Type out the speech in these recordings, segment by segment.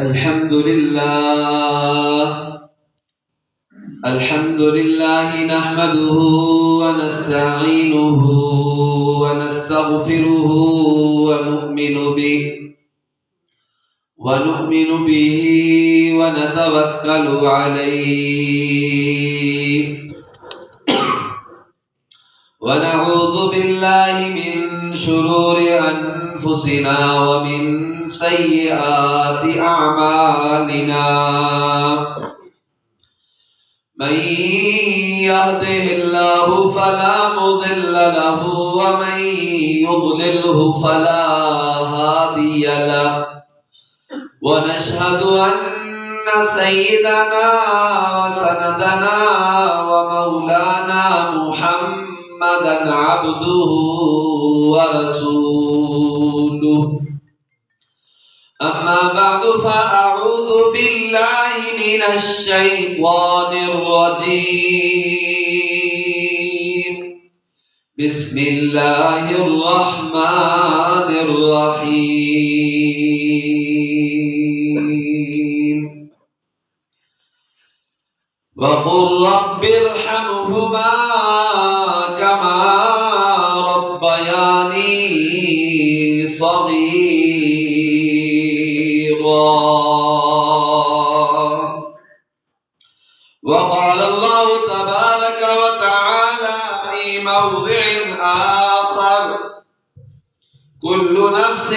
الحمد لله نحمده ونستعينه ونستغفره ونؤمن به ونتوكل عليه ونعوذ بالله من شرور أنفسنا ومن سيئات أعمالنا من يهده الله فلا مضل له ومن يضلله فلا هادي له ونشهد أن سيدنا وسندنا ومولانا محمدا عبده ورسوله أما بعد فأعوذ بالله من الشيطان الرجيم بسم الله الرحمن الرحيم وقل رب ارحمهما كما ربياني صغيرا وقال الله تبارك وتعالى في موضع آخر كل نفس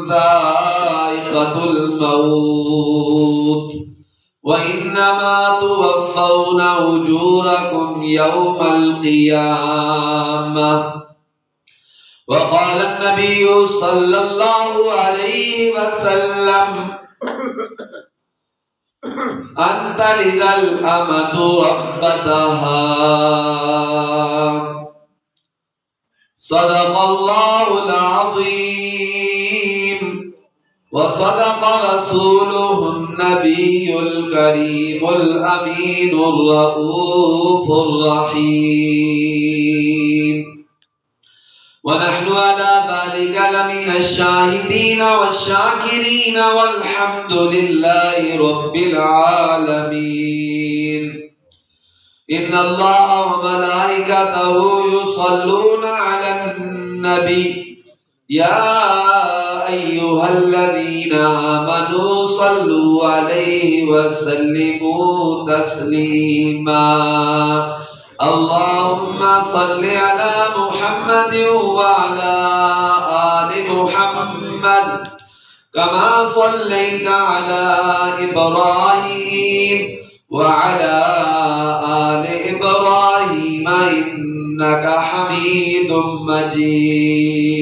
ذائقة الموت وإنما توفون أجوركم يوم القيامة وقال النبي صلى الله عليه وسلم أن تلد الأمة ربتها صدق الله العظيم وصدق رسوله النبي الكريم الأمين الرؤوف الرحيم ونحن على ذلك لمن الشاهدين والشاكرين والحمد لله رب العالمين إن الله وملائكته يصلون على النبي يا أيها الذين آمنوا صلوا عليه وسلموا تسليما اللهم صل على محمد وعلى آل محمد كما صليت على إبراهيم وعلى آل إبراهيم إنك حميد مجيد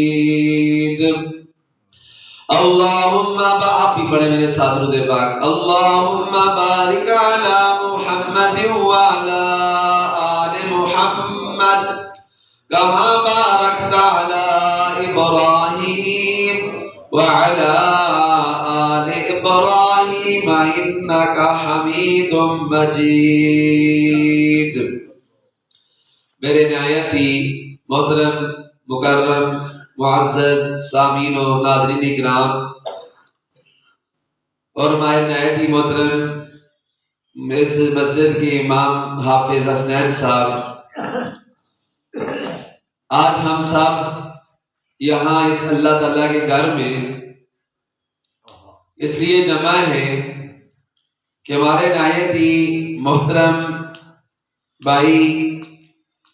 اللهم بارك على محمد وعلى آل محمد كما باركت على إبراهيم وعلى آل إبراهيم إنك حميد مجيد میرے نہایتی محترم مکرم معزز سامعین و ناظرین کرام اور ہمارے نہایتی محترم اس مسجد کے امام حافظ حسنین صاحب، آج ہم سب یہاں اس اللہ تعالیٰ کے گھر میں اس لیے جمع ہیں کہ ہمارے نہایتی محترم بھائی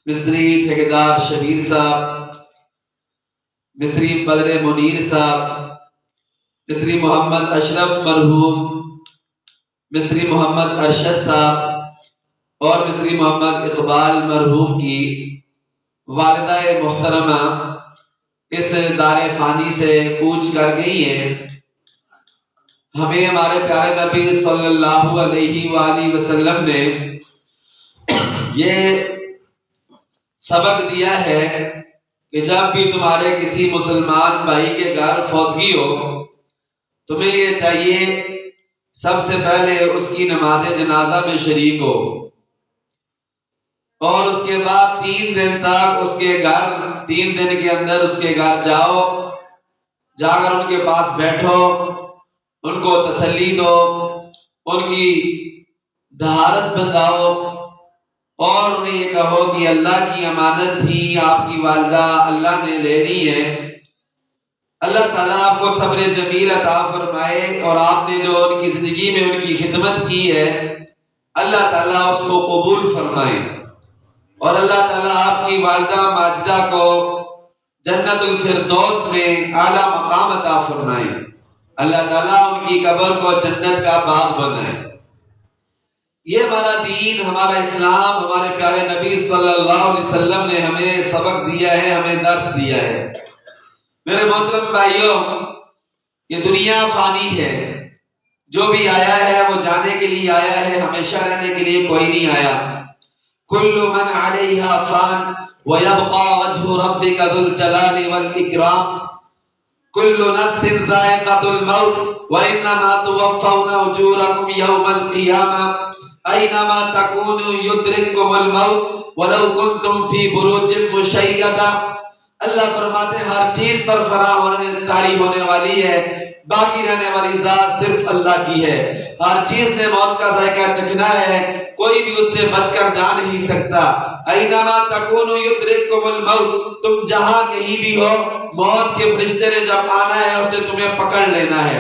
مستری ٹھیکیدار شبیر صاحب، مستری بدر منیر صاحب، مستری محمد اشرف مرحوم، مستری محمد ارشد صاحب اور مستری محمد اقبال مرحوم کی والدہ محترمہ اس دار فانی سے کوچ کر گئی ہیں۔ ہمیں ہمارے پیارے نبی صلی اللہ علیہ وآلہ وسلم نے یہ سبق دیا ہے کہ جب بھی تمہارے کسی مسلمان بھائی کے گھر فوتگی ہو، تمہیں یہ چاہیے سب سے پہلے اس کی نماز جنازہ میں شریک ہو، اور اس کے بعد 3 دن تک اس کے گھر 3 دن کے اندر اس کے گھر جاؤ، جا کر ان کے پاس بیٹھو ان کو تسلی دو، ان کی دھارس بنداؤ، اور انہیں یہ کہو کہ اللہ کی امانت تھی، آپ کی والدہ اللہ نے لینی ہے، اللہ تعالیٰ آپ کو صبر جمیل عطا فرمائے، اور آپ نے جو ان کی زندگی میں ان کی خدمت کی ہے اللہ تعالیٰ اس کو قبول فرمائے، اور اللہ تعالیٰ آپ کی والدہ ماجدہ کو جنت الفردوس میں اعلیٰ مقام عطا فرمائے، اللہ تعالیٰ ان کی قبر کو جنت کا باغ بنائے۔ یہ ہمارا دین، ہمارا اسلام، ہمارے پیارے نبی صلی اللہ علیہ وسلم نے ہمیں سبق دیا ہے، ہمیں درس دیا ہے۔ میرے محترم بھائیوں، یہ دنیا فانی ہے، جو بھی آیا ہے وہ جانے کے لیے آیا ہے، ہمیشہ رہنے کے لیے کوئی نہیں آیا۔ کل من علیہا فان ویبقى وجہ ربک ذو الجلال والاکرام، کل نفس ذائقۃ الموت وانما توفون اجورکم یوم القیامہ، اینما تکونوا یدرککم الموت ولو کنتم فی بروج مشیدہ۔ اللہ فرماتے ہیں ہر چیز پر فنا ہونے تاری ہونے والی ہے، باقی رہنے والی ذات صرف اللہ کی ہے۔ ہر چیز نے موت کا ذائقہ چکھنا ہے، کوئی بھی اس سے بچ کر جا نہیں سکتا۔ اینما تکونوا یدرککم الموت، تم جہاں کہیں بھی ہو موت کے فرشتے نے جب آنا ہے اس نے تمہیں پکڑ لینا ہے،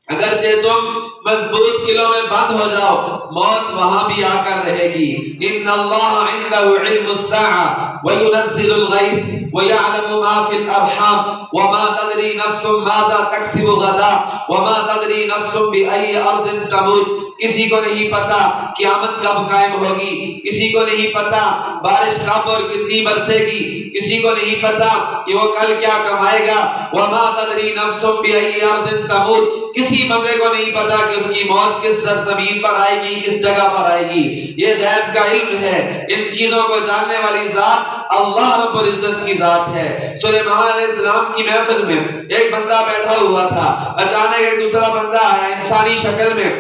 اگرچہ تم مضبوط قلعوں میں بند ہو جاؤ موت وہاں بھی آ کر رہے گی۔ ان اللہ عنده علم الساعة وينزل الغیث ويعلم ما في الارحام وما تدری نفس ماذا تکسب غدا وما تدری نفس بأي ارض تموت۔ کسی کو نہیں پتا قیامت کب قائم ہوگی، کسی کو نہیں پتا بارش کب اور کتنی برسے گی، کسی کو نہیں پتا کہ وہ کل کیا کمائے گا۔ وما تدری نفس بأي ارض تموت، کسی بندے کو نہیں پتا کہ اس کی موت کس سرزمین پر آئے گی، کس جگہ پر آئے گی۔ یہ غیب کا علم ہے، ان چیزوں کو جاننے والی ذات اللہ رب العزت کی ذات ہے۔ سلیمان علیہ السلام کی محفل میں ایک بندہ بیٹھا ہوا تھا، اچانک ایک دوسرا بندہ آیا انسانی شکل میں،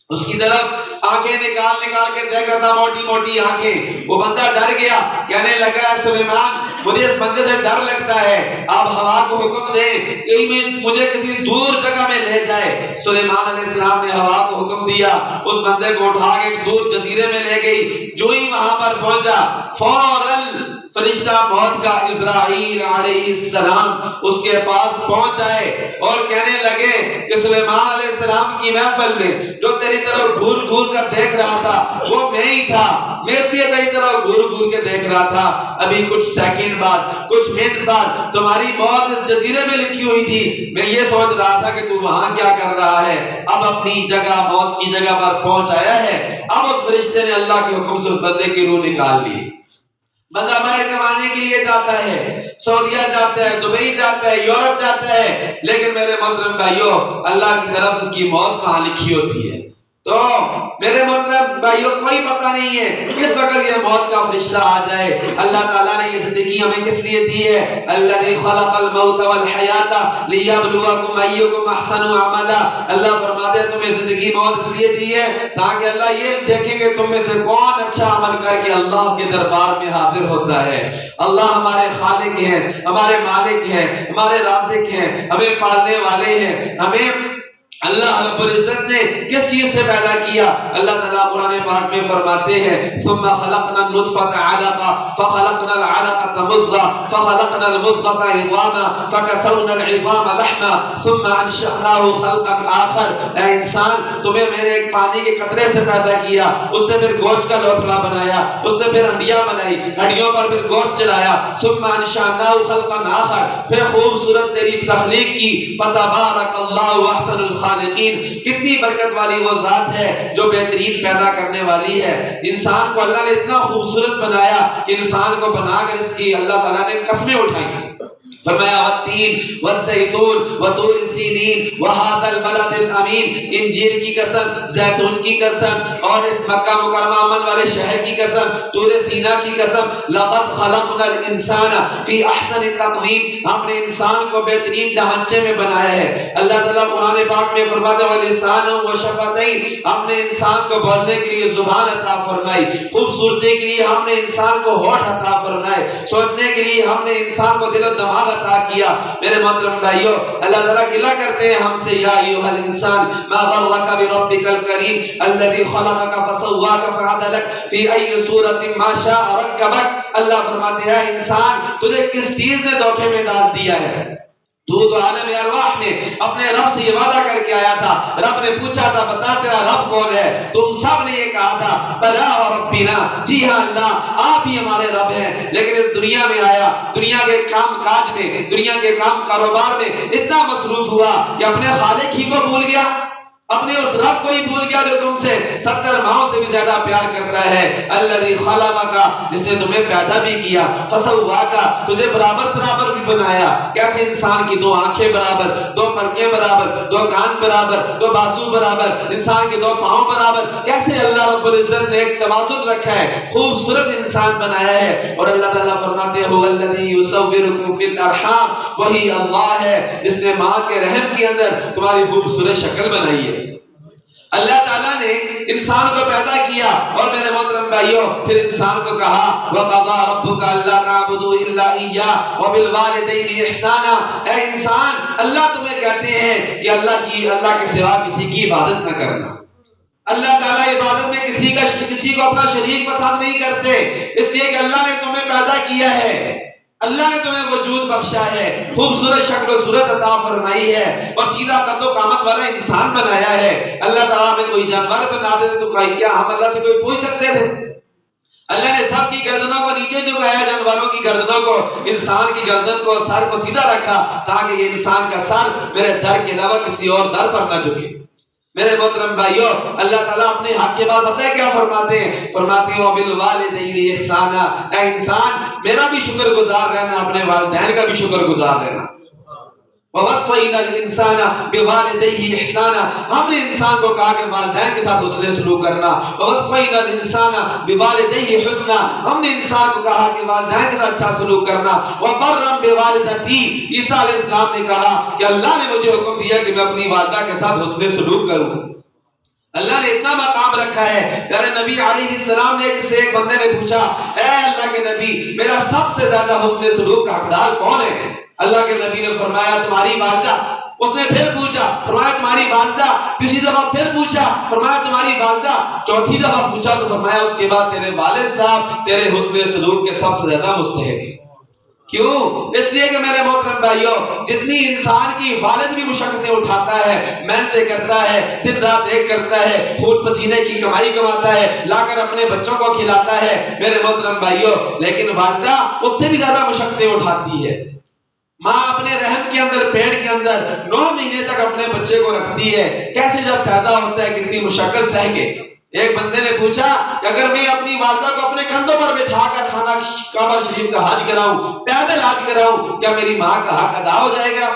اس کی طرف آنکھیں نکال کے دیکھ رہا تھا، موٹی موٹی آنکھیں۔ وہ بندہ ڈر گیا، کہنے لگا ہے سلیمان مجھے اس بندے سے ڈر لگتا ہے، آپ ہوا کو حکم دیں کہ مجھے کسی دور جگہ میں لے جائے۔ سلیمان علیہ السلام نے ہوا کو حکم دیا، اس بندے کو اٹھا کے دور جزیرے میں لے گئی۔ جو ہی وہاں پر پہنچا فوراً فرشتہ موت کا اسرائیل علیہ السلام اس کے پاس پہنچ آئے اور کہنے لگے کہ سلیمان علیہ السلام کی محفل میں جو تیری طرف گھور گھور کر دیکھ رہا تھا وہ میں ہی تھا، میں اس لیے تیری طرف گھور گھور کے دیکھ رہا تھا، ابھی کچھ سیکنڈ بعد کچھ منٹ بعد تمہاری موت اس جزیرے میں لکھی ہوئی تھی، میں یہ سوچ رہا تھا کہ تو وہاں کیا کر رہا ہے۔ اب اپنی جگہ موت کی جگہ پر پہنچ آیا ہے۔ اب اس فرشتے نے اللہ کے حکم سے اس بندے کی روح نکال لی۔ بندہ باہر کمانے کے لیے جاتا ہے، سعودیہ جاتا ہے، دبئی جاتا ہے، یورپ جاتا ہے، لیکن میرے محترم بھائیوں اللہ کی طرف اس کی موت وہاں لکھی ہوتی ہے۔ تو میرے محترم بھائیوں کوئی پتہ نہیں ہے کس وقت یہ موت کا فرشتہ آ جائے۔ اللہ تعالیٰ نے یہ زندگی ہمیں کس لیے دی ہے؟ الذی خلق الموت والحیات لیبلوکم ایکم احسن عملا۔ اللہ فرماتے ہیں تمہیں زندگی موت اس لیے دی ہے تاکہ اللہ یہ دیکھیں کہ تم میں سے کون اچھا عمل کر کے اللہ کے دربار میں حاضر ہوتا ہے۔ اللہ ہمارے خالق ہیں، ہمارے مالک ہیں، ہمارے رازق ہیں، ہمیں پالنے والے ہیں۔ ہمیں اللہ رب العزت نے کس چیز سے پیدا کیا؟ اللہ تعالیٰ قرآن پاک میں فرماتے ہیں ثم خلقنا النطفة علقة فخلقنا العلقة مضغة فخلقنا المضغة عظاما فكسونا العظام لحما ثم انشأناه خلقا آخر۔ اے انسان تمہیں میں نے ایک پانی کے قطرے سے پیدا کیا، اس سے پھر گوشت کا لوتھڑا بنایا، اس سے پھر ہڈیاں بنائی، ہڈیوں پر پھر گوشت چڑھایا، ثم انشأناه خلقا آخر، پھر خوبصورت تیری تخلیق کی۔ فتبارک اللہ احسن الخالقین۔ کتنی برکت والی وہ ذات ہے جو بہترین پیدا کرنے والی ہے۔ انسان کو اللہ نے اتنا خوبصورت بنایا کہ انسان کو بنا کر اس کی اللہ تعالیٰ نے قسمیں اٹھائی۔ فرمایا والتین والزیتون وطور سینین وہذا البلد الامین، انجیر کی قسم، زیتون کی قسم اور اس مکہ مکرمہ امن والے شہر کی قسم، طور سینا کی قسم۔ لقد خلقنا الانسان فی احسن تقویم، ہم نے انسان کو بہترین ڈھانچے میں بنایا ہے۔ اللہ تعالیٰ قرآن پاک میں فرماتے ہیں ولسانا وشفتین، ہم نے انسان کو بولنے کے لیے زبان عطا فرمائی، خوبصورتی کے لیے ہم نے انسان کو ہونٹ عطا فرمائے، سوچنے کے لیے ہم نے انسان کو دل و دماغ کمال عطا کیا۔ میرے محترم بھائیو، اللہ تعالیٰ گلہ کرتے ہیں ہم سے، یا ایھا الانسان ما غرک بربک الکریم الذی خلقک فسواک فعدلک فی ای صورت ما شاء رکبک۔ اللہ فرماتے ہیں انسان تجھے کس چیز نے دھوکے میں ڈال دیا ہے؟ تو عالم ارواح میں اپنے رب سے یہ وعدہ کر کے آیا تھا، رب نے پوچھا تھا بتا تیرا رب کون ہے؟ تم سب نے یہ کہا تھا بلا ربنا، جی ہاں اللہ آپ ہی ہمارے رب ہیں۔ لیکن اس دنیا میں آیا، دنیا کے کام کاج میں، دنیا کے کام کاروبار میں اتنا مصروف ہوا کہ اپنے خالق ہی کو بھول گیا، اپنے اس رب کو ہی بھول گیا جو تم سے 70 ماہوں سے بھی زیادہ پیار کرتا ہے۔ الذی خلقک، جس نے تمہیں پیدا بھی کیا، فسواک، تجھے برابر سرابر بھی بنایا۔ کیسے انسان کی 2 آنکھیں برابر، 2 پلکیں برابر، 2 کان برابر، 2 بازو برابر، انسان کے 2 پاؤں برابر، کیسے اللہ رب العزت نے ایک توازن رکھا ہے، خوبصورت انسان بنایا ہے۔ اور اللہ تعالیٰ فرماتے ہیں هو الذی یصورکم فی الارحام، وہی اللہ ہے جس نے ماں کے رحم کے اندر تمہاری خوبصورت شکل بنائی ہے۔ اللہ تعالیٰ نے انسان کو پیدا کیا اور میرے محترم بھائیوں پھر انسان کو کہا وَقَضَىٰ رَبُّكَ أَلَّا تَعْبُدُوا إِلَّا إِيَّاهُ وَبِالْوَالِدَيْنِ إِحْسَانًا۔ اے انسان، اللہ تمہیں کہتے ہیں کہ اللہ کے سوا کسی کی عبادت نہ کرنا۔ اللہ تعالیٰ عبادت میں کسی کو اپنا شریک پسند نہیں کرتے، اس لیے کہ اللہ نے تمہیں پیدا کیا ہے، اللہ نے تمہیں وجود بخشا ہے، خوبصورت شکل و صورت عطا فرمائی ہے اور سیدھا قد و قامت والا انسان بنایا ہے۔ اللہ تعالیٰ میں کوئی جانور بنا دیتے تو کیا ہم اللہ سے کوئی پوچھ سکتے تھے؟ اللہ نے سب کی گردنوں کو نیچے جھکایا، جانوروں کی گردنوں کو، انسان کی گردن کو، سر کو سیدھا رکھا تاکہ یہ انسان کا سر میرے در کے علاوہ کسی اور در پر نہ جھکے۔ میرے محترم بھائیو، اللہ تعالیٰ اپنے حق کے بعد پتہ ہے کیا فرماتے ہیں؟ فرماتے ہیں وَبِالْوَالِدَيْنِ إِحْسَانًا، اے انسان میرا بھی شکر گزار رہنا، اپنے والدین کا بھی شکر گزار رہنا۔ وَوَصَّيْنَا الْإِنسَانَ بِوَالِدَيْهِ إِحْسَانًا، ہم نے انسان کو کہا کہ والدین کے ساتھ حسن سلوک کرنا۔ وَوَصَّيْنَا الْإِنسَانَ بِوَالِدَيْهِ حُسْنًا، ہم نے انسان کو کہا کہ والدین کے ساتھ اچھا سلوک کرنا۔ وَبَرًّا بِوَالِدَتِي، عیسیٰ علیہ السلام نے کہا کہ اللہ نے مجھے حکم دیا کہ میں اپنی والدہ کے ساتھ حسن سلوک کروں۔ اللہ نے اتنا مقام رکھا ہے۔ پیارے نبی علیہ السلام نے ایک بندے نے پوچھا اے اللہ کے نبی میرا سب سے زیادہ حسن سلوک کا حقدار کون ہے؟ اللہ کے نبی نے فرمایا تمہاری والدہ۔ اس نے پھر پوچھا، فرمایا تمہاری والدہ۔ تیسری دفعہ پھر پوچھا، فرمایا تمہاری والدہ۔ چوتھی دفعہ پوچھا تو فرمایا اس کے بعد تیرے والد صاحب تیرے حسن سلوک کے سب سے زیادہ مستحق ہیں۔ کیوں؟ اس لیے کہ میرے محترم بھائیوں جتنی انسان کی والد بھی مشقتیں اٹھاتا ہے، محنتیں کرتا ہے، دن رات ایک کرتا ہے، خون پسینے کی کمائی کماتا ہے، لا کر اپنے بچوں کو کھلاتا ہے میرے محترم بھائیوں، لیکن والدہ اس سے بھی زیادہ مشقتیں اٹھاتی ہے۔ ماں اپنے رحم کے اندر، پیٹ کے اندر 9 مہینے تک اپنے بچے کو رکھتی ہے، کیسے جب پیدا ہوتا ہے کتنی مشقت سہ کے۔ ایک بندے نے پوچھا کہ اگر میں اپنی والدہ کو اپنے کندھوں پر بٹھا کر خانہ کعبہ شریف کا حج کراؤں، پیدل حج کراؤں، کیا میری ماں کا حق ادا ہو جائے گا؟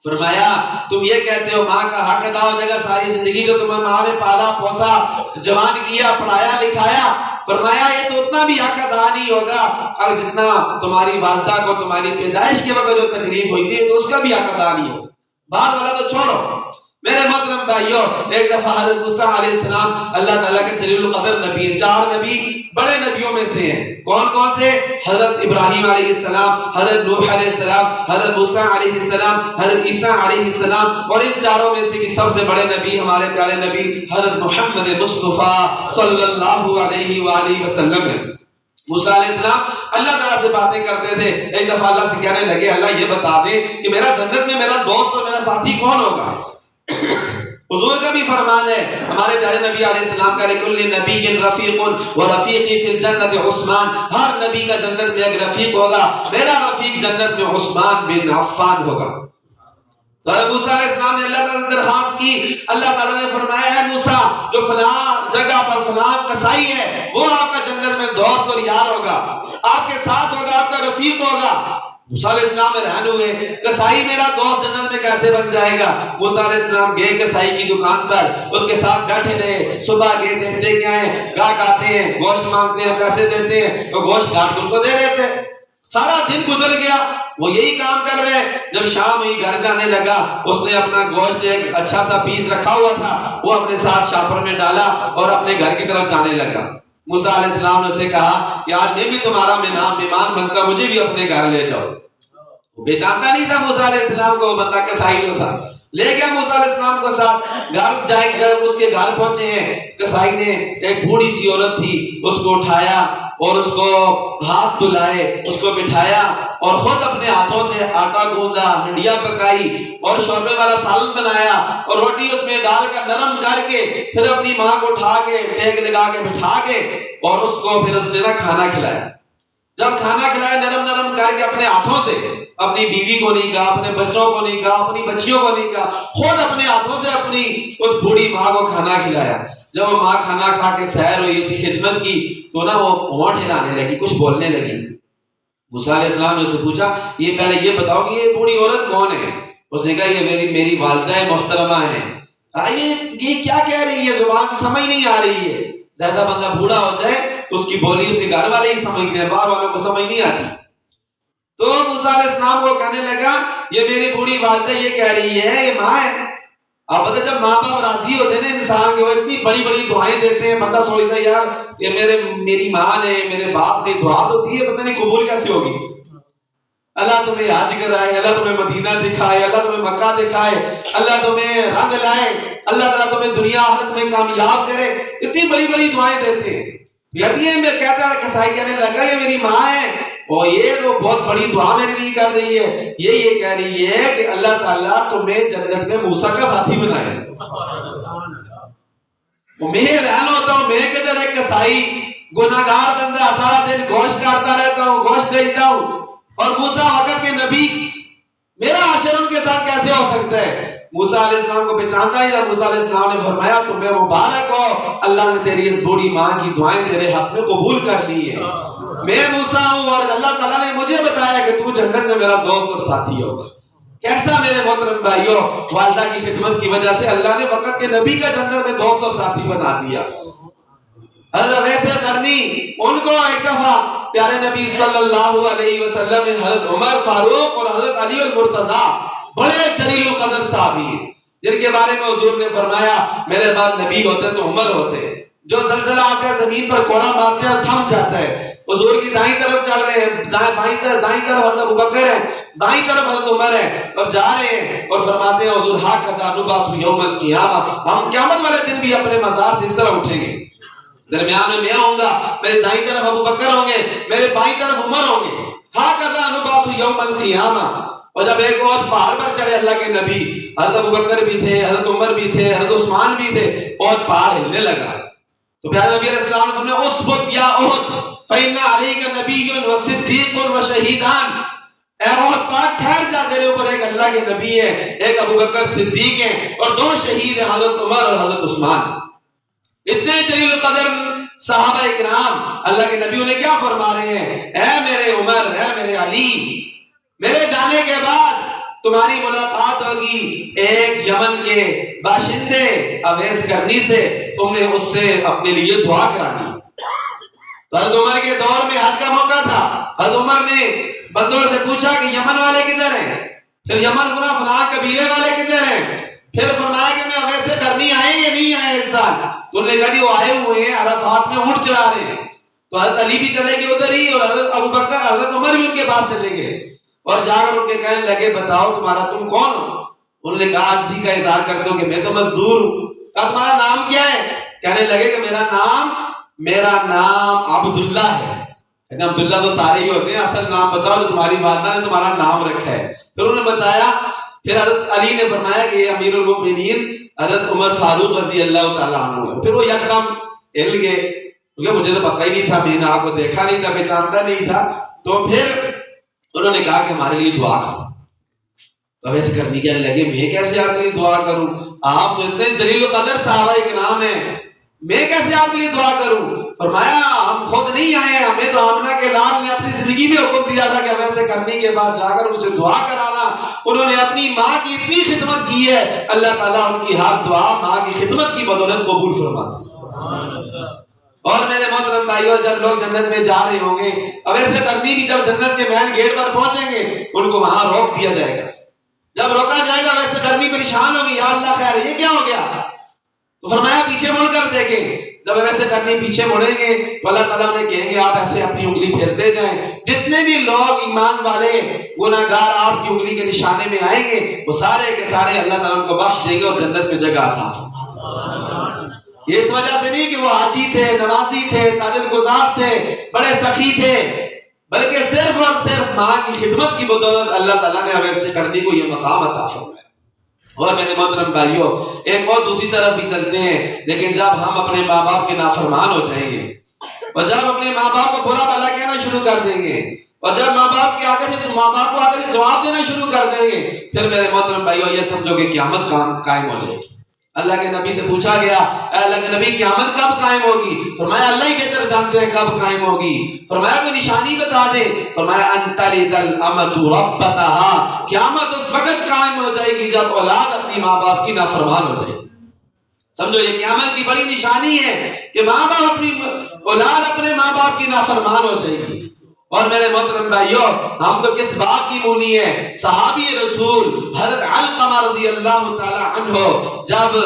فرمایا تم یہ کہتے ہو ماں کا حق ادا ہو جائے گا، ساری زندگی جو تمہیں ماں نے پالا پوسا، جوان کیا، پڑھایا لکھایا، فرمایا یہ تو اتنا بھی حق ادا نہیں ہوگا اگر جتنا تمہاری والدہ کو تمہاری پیدائش کے وقت جو تکلیف ہوئی تھی تو اس کا بھی حق ادا نہیں ہوگا۔ بعد والا تو چھوڑو۔ میرے محترم بھائیوں ایک دفعہ حضرت موسیٰ علیہ السلام اللہ تعالیٰ کے جلیل القدر نبی ہیں، 4 نبی بڑے نبیوں میں سے ہیں۔ کون کون سے؟ حضرت ابراہیم علیہ السلام، حضرت نوح علیہ السلام، حضرت موسیٰ علیہ السلام، حضرت عیسیٰ علیہ السلام، اور ان چاروں میں سے سب سے بڑے نبی ہمارے پیارے نبی حضرت محمد مصطفیٰ صلی اللہ علیہ وآلہ وسلم ہیں۔ موسیٰ علیہ السلام اللہ تعالیٰ سے باتیں کرتے تھے، ایک دفعہ اللہ سے کہنے لگے اللہ یہ بتا دے کہ میرا جنت میں میرا دوست اور میرا ساتھی کون ہوگا؟ حضور کا بھی فرمان ہے ہمارے پیارے نبی علیہ السلام کا لکل نبی رفیق و رفیقی فی الجنت عثمان، ہر نبی کا جنت میں ایک رفیق ہوگا، میرا رفیق جنت میں عثمان بن عفان ہوگا۔ تو موسیٰ علیہ السلام نے اللہ تعالیٰ سے درخواست کی، اللہ تعالیٰ نے فرمایا ہے موسیٰ جو فلاں جگہ پر فلاں کسائی ہے وہ آپ کا جنت میں دوست اور یار ہوگا، آپ کے ساتھ ہوگا، آپ کا رفیق ہوگا۔ موسیٰ علیہ السلام حیران ہوئے، کسائی میرا دوست جنت میں کیسے بن جائے گا؟ موسیٰ علیہ السلام گئے کسائی کی دکان پر، اس کے ساتھ بیٹھے رہے، صبح گئے دیکھتے کیا ہیں، گاہک آتے ہیں، گوشت مانگتے ہیں، پیسے دیتے ہیں، تو گوشت کاٹ ان کو دے دیتے۔ سارا دن گزر گیا، وہ یہی کام کر رہے۔ جب شام ہوئی گھر جانے لگا، اس نے اپنا گوشت ایک اچھا سا پیس رکھا ہوا تھا، وہ اپنے ساتھ شاپر میں ڈالا اور اپنے گھر کی طرف جانے لگا۔ موسیٰ علیہ السلام نے اسے کہا کہ آج میں بھی تمہارا مہمان بن کر مجھے بھی اپنے گھر لے جاؤ۔ وہ پہچانتا نہیں تھا موسیٰ علیہ السلام کو، بندہ کسائی جو تھا، لے گیا موسیٰ علیہ السلام کو ساتھ، گھر جائے گھر اس کے گھر پہنچے ہیں، کسائی نے ایک بوڑھی سی عورت تھی اس کو اٹھایا اور اس کو ہاتھ دھلائے، اس کو بٹھایا اور خود اپنے ہاتھوں سے آٹا گوندا، ہنڈیاں پکائی اور شوربے والا سالن بنایا اور روٹی اس میں ڈال کر نرم کر کے پھر اپنی ماں کو اٹھا کے ٹیک لگا کے بٹھا کے اور اس کو پھر اس نے نا کھانا کھلایا۔ جب کھانا کھلایا نرم نرم کر کے اپنے ہاتھوں سے، اپنی بیوی کو نہیں کہا، اپنے بچوں کو نہیں کہا، اپنی بچیوں کو نہیں کہا، خود اپنے ہاتھوں سے اپنی اس بوڑھی ماں کو کھانا کھلایا۔ جب وہ ماں کھانا کھا کے سیر ہوئی تھی، خدمت کی، تو نا وہ ہونٹ ہلانے لگی، کچھ بولنے لگی۔ موسیٰ علیہ السلام نے اسے پوچھا یہ پہلے یہ بتاؤ کہ یہ بوڑھی عورت کون ہے؟ اس نے کہا یہ میری والدہ محترمہ ہے۔ یہ کیا کہہ رہی ہے؟ زبان سے سمجھ نہیں آ رہی ہے۔ زیادہ بندہ بوڑھا ہو جائے تو اس کی بولی اس کے گھر والے ہی سمجھتے ہیں، باہر والوں کو سمجھ نہیں آتی۔ تو موسیٰ علیہ السلام کو کہنے لگا یہ میری بوڑھی والدہ یہ کہہ رہی ہے یہ ماں ہے۔ اب پتہ جب ماں باپ راضی ہوتے ہیں انسان کے، وہ اتنی بڑی بڑی دعائیں دیتے ہیں، بندہ سوچتا ہے یار یہ میری ماں نے میرے باپ نے دعا تو دی ہے، پتہ نہیں قبول کیسے ہوگی۔ اللہ تمہیں حج کرائے، اللہ تمہیں مدینہ دکھائے، اللہ تمہیں مکہ دکھائے، اللہ تمہیں رنگ لائے، اللہ تعالیٰ تمہیں دنیا آخرت میں کامیاب کرے، اتنی بڑی بڑی دعائیں دیتے ہیں۔ میں کہتا ہے کسائی کہنے لگا یہ میری ماں ہے اور یہ تو بہت بڑی دعا میرے لیے کر رہی ہے، یہ کہہ رہی ہے کہ اللہ تعالیٰ تمہیں جنت میں موسیٰ کا ساتھی بنائے۔ میں رہن ہوتا ہوں، میں کدھر ایک کسائی گناہگار بندہ سارا دن گوشت کاٹتا رہتا ہوں، گوشت بیچتا ہوں، اور موسیٰ وقت کے نبی، میرا عاشر ان کے ساتھ کیسے ہو سکتا ہے؟ موسیٰ علیہ السلام کو پہچانتا ہی تھا۔ موسیٰ علیہ السلام نے فرمایا تمہیں مبارک ہو، اللہ نے تیری اس بوڑھی ماں کی دعائیں تیرے حق میں قبول کر لی ہے۔ میں موسیٰ ہوں اور اللہ تعالیٰ نے مجھے بتایا کہ تو جنت میں میرا دوست اور ساتھی ہو۔ کیسا میرے محترم بھائیو، والدہ کی خدمت کی وجہ سے اللہ نے وقت کے نبی کا جنت میں دوست اور ساتھی بنا دیا۔ حضرت ویسے کرنی ان کو ایک دفعہ پیارے نبی صلی اللہ علیہ وسلم نے حضرت عمر فاروق اور حضرت علی المرتضیٰ بڑے جلیل القدر صحابی ہیں جن کے بارے میں حضور نے فرمایا میرے بعد نبی ہوتے تو عمر ہوتے، جو زلزلہ آتا ہے زمین پر کوڑا مارتے ہیں تھم جاتا ہے۔ حضور کی دائیں طرف چل رہے ہیں، دائیں طرف حضرت ابوبکر ہے، دائیں طرف حضرت عمر ہے، اور جا رہے ہیں اور فرماتے ہیں حضور ہاکذا نبعث یوم القیامہ، ہم قیامت والے دن بھی اپنے مزار سے اس طرح اٹھیں گے، درمیان میں ہوں گا، میرے دائیں طرف ابوبکر ہوں گے، میرے بائیں طرف عمر ہوں گے، ہاکذا نبعث یوم القیامہ۔ اور جب ایک اور پہاڑ پر چڑھے اللہ کے نبی، حضرت ابوبکر بھی تھے، حضرت عمر بھی تھے، حضرت عثمان بھی تھے، اور پہاڑ ہلنے لگا تو پیارے نبی علیہ السلام نے فرمایا اثبت یا احد فإن علیک نبی و صدیق و شہیدان، اے احد پہاڑ ٹھہر جا، تیرے اوپر ایک اللہ کے نبی ہے، ایک ابوبکر صدیق ہے اور دو شہید ہیں حضرت عمر اور حضرت عثمان۔ اتنے جلیل القدر صحابہ اکرام اللہ کے نبی انہیں کیا فرما رہے ہیں؟ اے میرے عمر، اے میرے علی، میرے جانے کے بعد تمہاری ملاقات ہوگی ایک یمن کے باشندے اویس کرنی سے، تم نے اس سے اپنے لیے دعا کرانی۔ تو حضرت عمر کے دور میں حج کا موقع تھا، حضرت عمر نے بندوں سے پوچھا کہ یمن والے کدھر ہیں، پھر یمن فلاں قبیلے والے کدھر ہیں، پھر فرمایا کہ میں اویس کرنی آئے یا نہیں آئے اس سال، تو انہوں نے کہا کہ وہ آئے ہوئے ہیں، عرفات میں اونٹ چلا رہے ہیں۔ تو حضرت علی بھی چلے گئے ادھر ہی اور حضرت ابوبکر حضرت عمر بھی ان کے پاس چلے گئے اور جا کر ان کے کہنے لگے بتاؤ تم کون ہو؟ انہوں نے کہا عاجزی کا اظہار کرتے ہو کہ میں تو مزدور ہوں۔ کہا تمہارا نام کیا ہے؟ کہنے لگے کہ میرا نام عبداللہ ہے۔ کہتے ہیں عبداللہ تو سارے ہی ہوتے ہیں، اصل نام بتاؤ جو تمہاری والدہ نے تمہارا نام رکھا ہے۔ پھر انہوں نے بتایا، پھر حضرت علی نے فرمایا کہ یہ امیر المؤمنین حضرت عمر فاروق رضی اللہ تعالیٰ عنہ ہے۔ پھر وہ یکدم ہل گئے کیونکہ مجھے تو پتہ ہی نہیں تھا، میں نے آپ کو دیکھا نہیں تھا، پہچانتا نہیں تھا۔ تو پھر انہوں نے کہا کہ ہمارے لیے دعا کرو۔ تو ویسے کرنی کہنے لگے میں کیسے آپ کے لیے دعا کروں، آپ تو اتنے جلیل القدر صحابہ اکرام ہیں، میں کیسے آپ کے لیے دعا کروں؟ فرمایا ہم خود نہیں آئے ہیں، ہمیں تو آمنہ کے لال نے اپنی زندگی میں حکم دیا تھا کہ ویسے کرنی کے بعد جا کر ان سے دعا کرانا۔ انہوں نے اپنی ماں کی اتنی خدمت کی ہے، اللہ تعالیٰ ان کی ہر دعا ماں کی خدمت کی بدولت قبول فرماتا۔ اور میرے محترم بھائیو، جب لوگ جنت میں جا رہے ہوں گے، اب ایسے کرنی بھی جب جنت کے مین گیٹ پر پہنچیں گے ان کو وہاں روک دیا جائے گا۔ جب روکا جائے گا ویسے کرنی پریشان ہوگی، یا اللہ خیر یہ کیا ہو گیا؟ تو فرمایا پیچھے مڑ کر دیکھیں جب ویسے کرنی پیچھے مڑیں گے تو اللہ تعالیٰ انہیں کہیں گے آپ ایسے اپنی انگلی پھیرتے جائیں. جتنے بھی لوگ ایمان والے گناہگار آپ کی انگلی کے نشانے میں آئیں گے وہ سارے کے سارے اللہ تعالیٰ ان کو بخش دیں گے اور جنت میں جگہ عطا فرمائیں. یہ اس وجہ سے نہیں کہ وہ حاجی تھے، نمازی تھے، تہجد گزار تھے، بڑے سخی تھے، بلکہ صرف اور صرف ماں کی خدمت کی بدولت اللہ تعالیٰ نے اویس قرنی کو یہ مقام عطا فرمایا. اور میرے محترم بھائیوں، ایک اور دوسری طرف بھی چلتے ہیں. لیکن جب ہم اپنے ماں باپ کے نافرمان ہو جائیں گے اور جب اپنے ماں باپ کو برا بھلا کہنا شروع کر دیں گے اور جب ماں باپ کو آگے سے جواب دینا شروع کر دیں گے، پھر میرے محترم بھائیوں یہ سمجھو کہ قیامت قائم ہو جائے گی. اللہ کے نبی سے پوچھا گیا، اے اللہ کے نبی قیامت کب قائم ہوگی؟ فرمایا اللہ ہی بہتر جانتے ہیں کب قائم ہوگی. فرمایا کوئی نشانی بتا دے. فرمایا ان تلد الامۃ ربتها، قیامت اس وقت قائم ہو جائے گی جب اولاد اپنی ماں باپ کی نافرمان ہو جائے گی. سمجھو یہ قیامت کی بڑی نشانی ہے کہ ماں باپ اپنی اولاد اپنے ماں باپ کی نافرمان ہو جائے گی. اور میرے محترم بھائیوں، ہم تو کس بات کی مونی ہے؟ صحابی رسول حضرت علقمہ رضی اللہ تعالی عنہ جب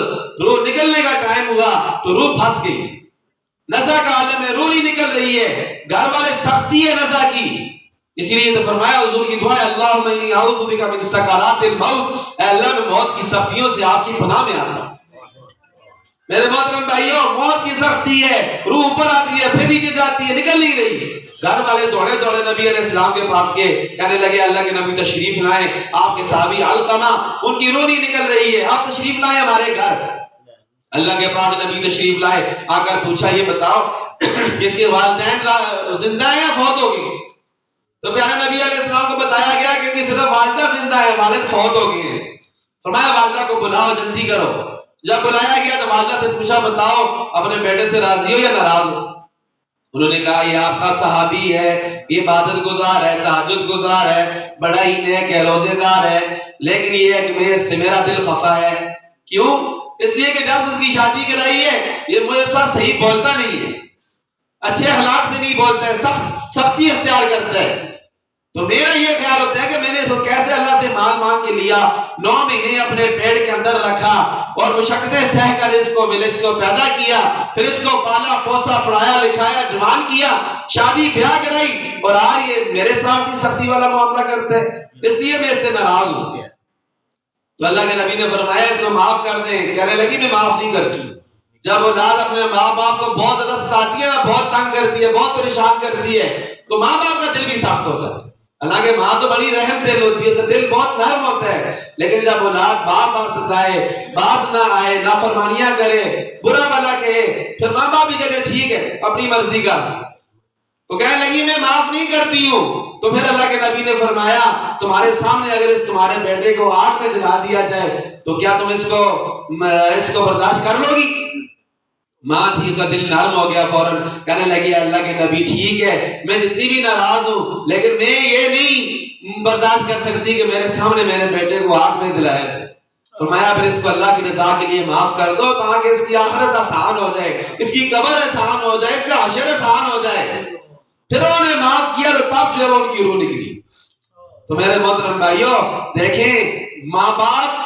روح نکلنے کا ٹائم ہوا تو روح پھنس گئی. نزع کا عالم ہے، روح نہیں نکل رہی ہے، گھر والے سختی ہے نزع کی. اسی لیے تو فرمایا حضور کی دعا ہے اللہم انی اعوذ بک من سکرات الموت، اے اللہ میں موت کی سختیوں سے آپ کی پناہ میں آتا ہوں. میرے محترم بھائیوں، موت کی سختی ہے، روح اوپر آتی ہے پھر نیچے جاتی ہے، نکل نہیں رہی. گھر والے دوڑے نبی علیہ السلام کے پاس گئے، کہنے لگے اللہ کے نبی تشریف لائیں، آپ کے صحابی علقمہ ان کی روح نہیں نکل رہی ہے، آپ تشریف لائیں ہمارے گھر. اللہ کے پاک نبی تشریف لائے، آ کر پوچھا یہ بتاؤ کہ اس کے والدین زندہ ہیں یا فوت ہو گئے؟ تو پیارے نبی علیہ السلام کو بتایا گیا کہ صرف والدہ زندہ ہے، والد فوت ہو گئے ہیں. فرمایا والدہ کو بلاؤ، جلدی کرو. جب بلایا گیا تو والدہ سے پوچھا بتاؤ اپنے بیٹے سے راضی ہو یا ناراض ہو؟ انہوں نے کہا یہ آپ کا صحابی ہے، عبادت گزار ہے، تہجد گزار ہے، بڑا ہی نیک ہے، روزے دار ہے، لیکن یہ ہے کہ میرا دل خفا ہے. کیوں؟ اس لیے کہ جب سے اس کی شادی کرائی ہے یہ مجھے ساتھ صحیح بولتا نہیں ہے، اچھے اخلاق سے نہیں بولتا ہے، سختی اختیار کرتا ہے. تو میرا یہ خیال ہوتا ہے کہ میں نے اس کو کیسے اللہ سے مانگ کے لیا، 9 مہینے اپنے پیٹ کے اندر رکھا اور مشقتیں سہ کر اس کو پیدا کیا، پھر اس کو پالا پوسا پڑھایا لکھایا جوان کیا، شادی بیاہ کرائی، اور آج یہ میرے ساتھ بھی سختی والا معاملہ کرتے ہیں، اس لیے میں اس سے ناراض ہوں. تو اللہ کے نبی نے فرمایا اس کو معاف کر دیں. کہنے لگی میں معاف نہیں کرتی. جب اولاد اپنے ماں باپ کو بہت زیادہ ستاتی ہے نا، بہت تنگ کرتی ہے، بہت پریشان کرتی ہے، تو ماں باپ کا دل بھی سخت ہو جاتا ہے. حالانکہ ماں تو بڑی رحم دل ہوتی ہے، اس کا دل بہت نرم ہوتا ہے، لیکن جب اولاد باپ ستائے، باپ نہ آئے، نافرمانیاں کرے، برا بھلا کہے، پھر ماں باپ بھی کہتے ٹھیک ہے اپنی مرضی کا، تو کہنے لگی میں معاف نہیں کرتی ہوں. تو پھر اللہ کے نبی نے فرمایا تمہارے سامنے اگر تمہارے بیٹے کو آگ میں جلا دیا جائے تو کیا تم اس کو برداشت کر لو گی؟ ماں تھی، اس کا دل نرم ہو گیا، فوراً کہنے لگی اللہ کے نبی ٹھیک ہے میں جتنی بھی ناراض ہوں لیکن میں یہ نہیں برداشت کر سکتی کہ میرے سامنے میرے بیٹے کو آگ میں جلایا جائے. فرمایا پھر اس کو اللہ کی رضا کے لیے معاف کر دو تاکہ اس کی آخرت آسان ہو جائے، اس کی قبر آسان ہو جائے، اس کا حشر آسان ہو جائے. پھر انہوں نے معاف کیا تو تب جو ہے ان کی روح نکلی. تو میرے محترم بھائیوں دیکھیں، ماں باپ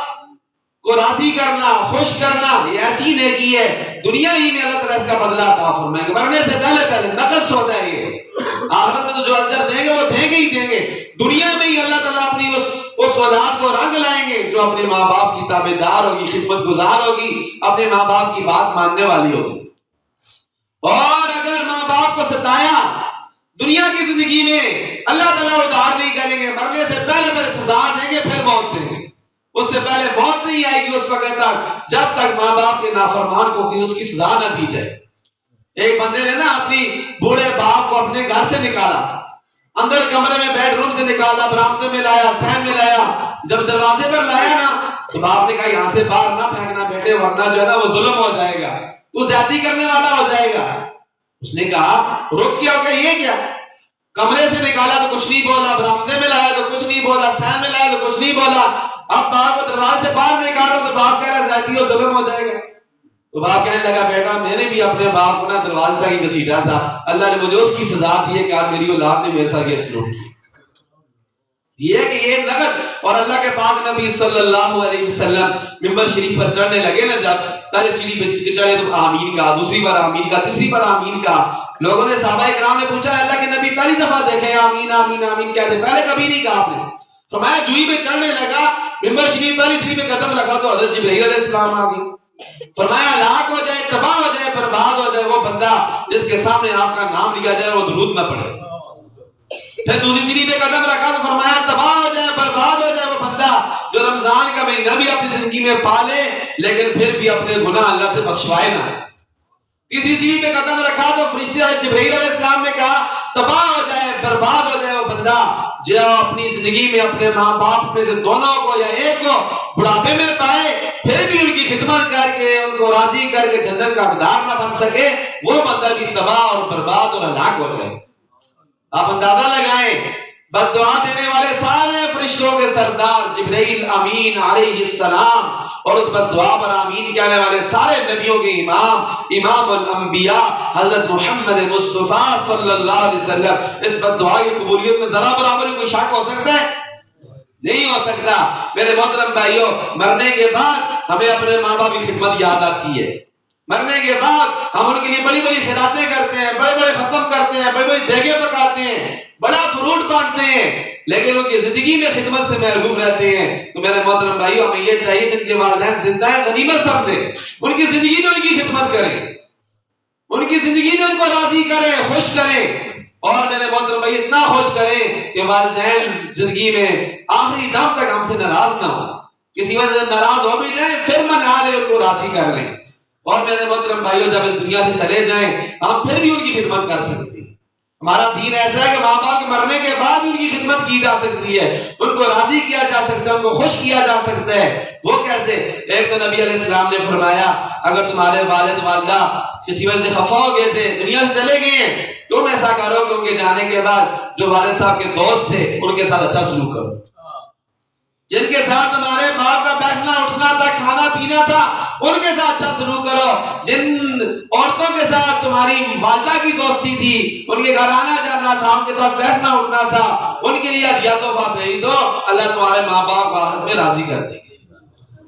کو راضی کرنا، خوش کرنا یہ ایسی نیکی ہے دنیا ہی میں اللہ تعالیٰ اس کا بدلہ عطا فرمائے گا، مرنے سے پہلے نقص ہوتا ہے. یہ آخرت میں تو جو اجر دیں گے وہ دیں گے ہی دیں گے، دنیا میں ہی اللہ تعالیٰ اپنی اس اولاد کو رنگ لائیں گے جو اپنے ماں باپ کی تابعدار ہوگی، خدمت گزار ہوگی، اپنے ماں باپ کی بات ماننے والی ہوگی. اور اگر ماں باپ کو ستایا دنیا کی زندگی میں اللہ تعالیٰ ادھار نہیں کریں گے، مرنے سے پہلے سزا دیں گے، پھر موت دیں گے. اس سے پہلے موت نہیں آئے گی اس وقت تک جب تک ماں باپ کے نافرمان کو اس کی سزا نہ دی جائے. ایک بندے نے نا اپنی بوڑھے باپ کو اپنے گھر سے نکالا، اندر کمرے میں بیڈ روم سے نکالا، برآمدے میں لایا، صحن میں لایا. جب دروازے پر لایا نا تو باپ نے کہا یہاں سے باہر نہ پھینکنا بیٹے ورنہ جو ہے نا وہ ظلم ہو جائے گا، تو زیادتی کرنے والا ہو جائے گا. اس نے کہا رک کیا کہ یہ کیا؟ کمرے سے نکالا تو کچھ نہیں بولا، برآمدے میں لایا تو کچھ نہیں بولا، صحن میں لایا تو کچھ نہیں بولا. اب باپ کو دروازے سے باہر نکالو تو باپ کہہ رہا زیادتی اور ظلم ہو جائے گا. تو باپ کہنے لگا بیٹا میں نے بھی اپنے باپ کو نا دروازے تک ہی گھسیٹا تھا، اللہ نے مجھے اس کی سزا دی ہے کہ آج میری اولاد نے میرے ساتھ یہ سلوک کیا. یہ کہ یہ نقد. اور اللہ کے پاک نبی صلی اللہ علیہ وسلم منبر شریف پر چڑھنے لگے نا جب پہلے سیڑھی پہ چڑھے تو آمین کہا، دوسری بار آمین کہا، تیسری بار آمین کہا. لوگوں نے صحابہ کرام نے پوچھا اللہ کے نبی پہلی دفعہ دیکھے آمین آمین آمین کہتے، پہلے کبھی نہیں کہا آپ نے. تو میں جوئی پہ چڑھنے لگا، ممبر شریف پہلی سیڑھی پہ قدم رکھا تو حضرت جبرائیل علیہ السلام آ گئے. فرمایا ہلاک ہو جائے، تباہ ہو جائے، برباد ہو جائے وہ بندہ جس کے سامنے آپ کا نام لیا جائے وہ درود نہ پڑھے. پھر دوسری سیڑھی پہ قدم رکھا تو فرمایا تباہ ہو جائے، برباد ہو جائے وہ بندہ جو رمضان کا مہینہ بھی اپنی زندگی میں پالے لیکن پھر بھی اپنے گناہ اللہ سے بخشوائے نہ. تیسری سیڑھی پہ قدم رکھا تو فرشتے جبرائیل علیہ السلام نے کہا تباہ ہو جائے، برباد ہو جائے وہ بندہ جو اپنی زندگی میں اپنے ماں باپ میں سے دونوں کو یا ایک کو بڑھاپے میں پائے پھر بھی ان کی خدمت کر کے ان کو راضی کر کے جنت کا حقدار نہ بن سکے، وہ بندہ بھی تباہ اور برباد اور ہلاک ہو جائے. آپ اندازہ لگائیں بد دعا دینے والے سارے فرشتوں کے سردار جبرائیل امین علیہ السلام اور اس بد دعا پر آمین کہنے والے سارے نبیوں کے امام امام الانبیاء حضرت محمد مصطفیٰ صلی اللہ علیہ وسلم، اس بد دعا کی قبولیت میں ذرا برابر کوئی شک ہو سکتا ہے؟ نہیں ہو سکتا. میرے محترم بھائیوں، مرنے کے بعد ہمیں اپنے ماں باپ کی خدمت یاد آتی ہے. مرنے کے بعد ہم ان کے لیے بڑی بڑی خیراتیں کرتے ہیں، بڑے بڑے ختم کرتے ہیں، بڑی بڑی دیگیں پکاتے ہیں، بڑا فروٹ بانٹتے ہیں، لیکن ان کی زندگی میں خدمت سے محروم رہتے ہیں. تو میرے محترم بھائیوں، ہمیں یہ چاہیے جن کے والدین زندہ ہیں غنیمت سمجھیں، ان کی زندگی میں ان کی خدمت کریں، ان کی زندگی میں ان کو راضی کریں، خوش کریں. اور میرے محترم بھائی اتنا خوش کریں کہ والدین زندگی میں آخری دم تک ہم سے ناراض نہ ہو، کسی وجہ سے ناراض ہو بھی جائیں پھر منا لیں، ان کو راضی کر لیں. اور میرے محترم بھائیوں، جب اس دنیا سے چلے جائیں ہم پھر بھی ان کی خدمت کر سکتے ہیں. ہمارا دین ایسا ہے کہ ماں باپ کے مرنے کے بعد ان کی خدمت کی جا سکتی ہے، ان کو راضی کیا جا سکتا ہے، ان کو خوش کیا جا سکتا ہے. وہ کیسے؟ ایک تو نبی علیہ السلام نے فرمایا اگر تمہارے والد والدہ کسی وجہ سے خفا ہو گئے تھے، دنیا سے چلے گئے ہیں، تم ایسا کرو کہ ان کے جانے کے بعد جو والد صاحب کے دوست تھے ان کے ساتھ اچھا سلوک کرو. جن کے ساتھ تمہارے باپ کا بیٹھنا اٹھنا تھا، کھانا پینا تھا، ان کے ساتھ اچھا سلوک کرو. جن عورتوں کے ساتھ تمہاری والدہ کی دوستی تھی، ان کے گھر آنا جانا تھا، ان کے ساتھ بیٹھنا اٹھنا تھا، ان کے لیے ہدیہ تحفہ بھیج دو، اللہ تمہارے ماں باپ کو آخرت میں راضی کر دے گی.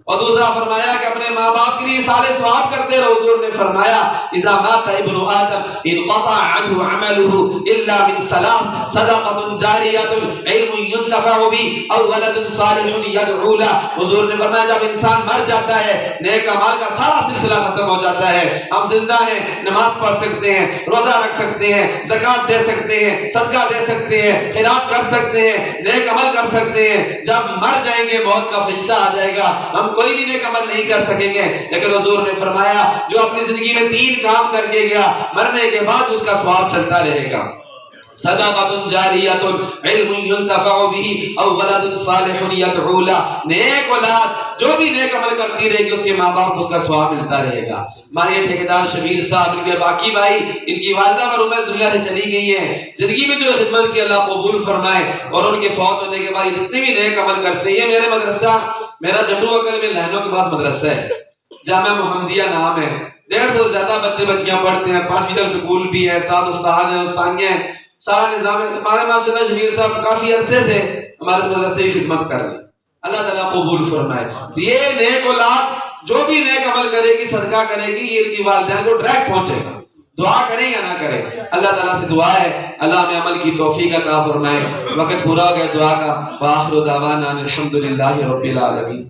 اور دوسرا فرمایا کہ اپنے ماں باپ کے لیے سارے ثواب کرتے رہو. حضور نے فرمایا اذا مات ابن آدم انقطع عنه عمله الا من ثلاث صدقة جاریہ علم ينتفع به او ولد صالح يدعو له. حضور نے فرمایا جب انسان مر جاتا ہے نیک اعمال کا سارا سلسلہ ختم ہو جاتا ہے. ہم زندہ ہیں، نماز پڑھ سکتے ہیں، روزہ رکھ سکتے ہیں، زکوٰۃ دے سکتے ہیں، صدقہ دے سکتے ہیں، خیرات کر سکتے ہیں، نیک عمل کر سکتے ہیں. جب مر جائیں گے موت کا فرشتہ آ جائے گا، ہم کوئی بھی نیک عمل نہیں کر سکیں گے. لیکن حضور نے فرمایا جو اپنی زندگی میں 3 کام کر کے گیا مرنے کے بعد اس کا ثواب چلتا رہے گا. صدقۃ جاریہ علم ينتفع به او ولد صالح يدعو له. نیک اولاد جو بھی نیک عمل کرتی رہے گی اس کے ماں باپ کو اس کا ثواب ملتا رہے گا. ہمارے ٹھیکیدار شبیر صاحب، ان کے باقی بھائی، ان کی والدہ مرحومہ دنیا سے چلی گئی ہیں. زندگی میں جو خدمت کی اللہ قبول فرمائے اور ان کے فوت ہونے کے بعد جتنے بھی نیک عمل کرتے ہیں. میرے مدرسہ میرا جموں اکل میں لہنوں کے پاس مدرسہ ہے، جامعہ محمدیہ نام ہے. 150 سے زیادہ بچے بچیاں پڑھتے ہیں، 5 تک سکول بھی ہے، 7 استاد ہیں، استانیاں ہیں، سارا نظام ہے. ہمارے ماشاءاللہ شبیر صاحب کافی عرصے سے ہمارے مدرسے کی خدمت کر رہے ہیں. اللہ تعالیٰ قبول فرمائے. یہ نیک اولاد جو بھی نیک عمل کرے گی، صدقہ کرے گی، یہ ان کی والدین کو ڈائریکٹ پہنچے گا. دعا کریں یا نہ کریں، اللہ تعالیٰ سے دعا ہے اللہ ہمیں عمل کی توفیق عطا فرمائے. وقت پورا ہو گیا دعا کا. وآخر دعوانا الحمدللہ رب العالمین.